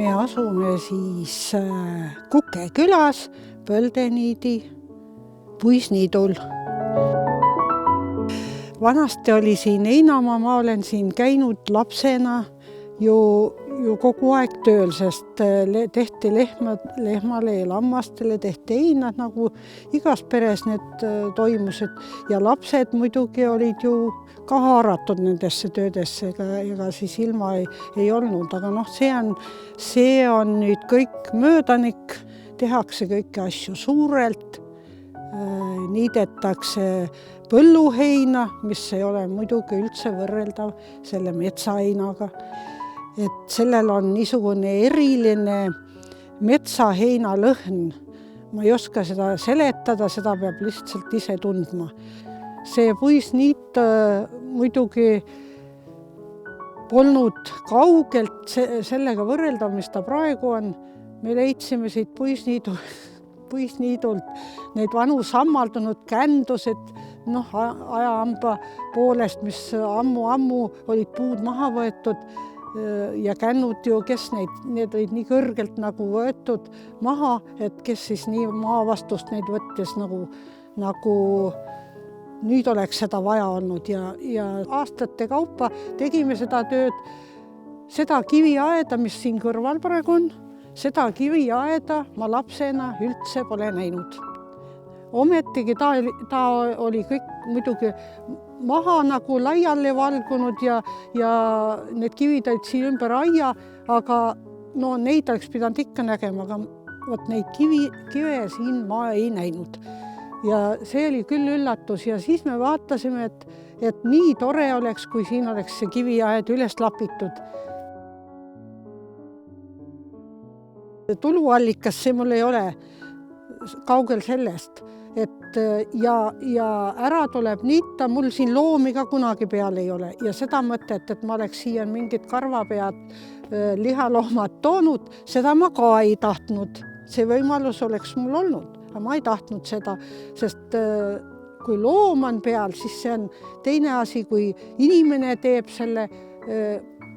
Me asume siis Kuke külas Põldeniidi puisniidul. Vanasti oli siin Heinamaa, ma olen siin käinud lapsena ju kogu aeg tööl, sest tehti lehmale ja lammastele, tehti heinad, nagu igas peres need toimused. Ja lapsed muidugi olid ju ka haaratud nendesse töödesse, ega siis ilma ei olnud. Aga see on nüüd kõik möödanik, tehakse kõiki asju suurelt, niidetakse põlluheina, mis ei ole muidugi üldse võrreldav selle metsaheinaga. Et sellel on niisugune eriline metsaheina lõhn. Ma ei oska seda seletada, seda peab lihtsalt ise tundma. See puisniit muidugi polnud kaugelt sellega võrreldav, mis ta praegu on. Me leidsime siit puisniidult need vanu sammaldunud kändused, ajahamba poolest, mis ammu olid puud maha võetud ja kännud ju, kes need olid nii kõrgelt nagu võetud maha, et kes siis nii maavastust neid võttes nagu nüüd oleks seda vaja olnud ja aastate kaupa tegime seda tööd, seda kiviaeda, mis siin kõrval praegu on, seda kiviaeda ma lapsena üldse pole näinud. Ometigi ta oli kõik muidugi maha nagu laiali valgunud ja need kivid olid siin ümber aia, aga neid oleks pidanud ikka nägema, aga võt neid kive siin ma ei näinud. Ja see oli küll üllatus ja siis me vaatasime, et nii tore oleks, kui siin oleks see kiviaed üles lapitud. Tuluallikas see mul ei ole kaugel sellest, ja ära tuleb niita, mul siin loomi ka kunagi peal ei ole ja seda mõtet, et ma oleks siia mingid karvapead lihaloomad toonud, seda ma ka ei tahtnud. See võimalus oleks mul olnud, aga ma ei tahtnud seda, sest kui loom on peal, siis see on teine asi, kui inimene teeb selle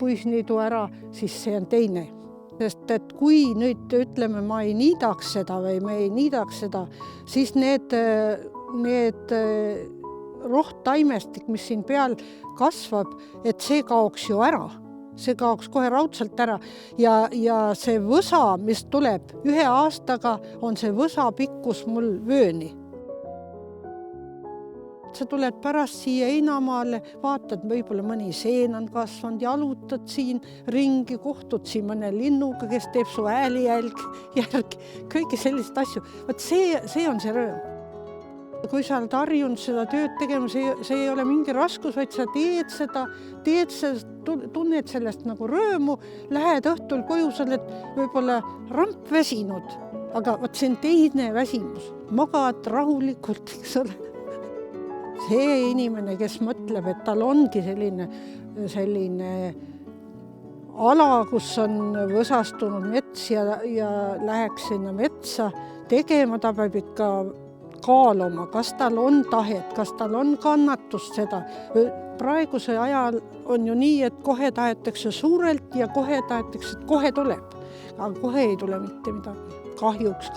puisniidu ära, siis see on teine. Sest et kui nüüd ütleme, ma ei niidaks seda või me ei niidaks seda, siis need rohttaimestik, mis siin peal kasvab, et see kaoks ju ära. See kaoks kohe raudselt ära ja see võsa, mis tuleb 1 aastaga, on see võsa pikkus mul vööni. Sa tuled pärast siia Heinamaale, vaatad, võib-olla mõni seen on kasvanud, jalutad siin ringi, kohtud siin mõne linnuga, kes teeb su äälijälg, kõiki selliseid asju. Võt see on see rõõm. Kui sa oled harjunud seda tööd tegema, see ei ole mingi raskus, vaid sa teed seda, tunned sellest nagu rõõmu, lähed õhtul koju, sa oled võib-olla ramp väsinud, aga võt see on teine väsimus. Magad rahulikult, eks ole. See inimene, kes mõtleb, et tal ongi selline ala, kus on võsastunud mets ja läheks sinna metsa tegema, ta peab ikka kaaluma, kas tal on tahet, kas tal on kannatust seda. Praeguse ajal on ju nii, et kohe tahetakse suurelt ja kohe tahetakse, et kohe tuleb. Aga kohe ei tule mitte midagi. Kahjuks.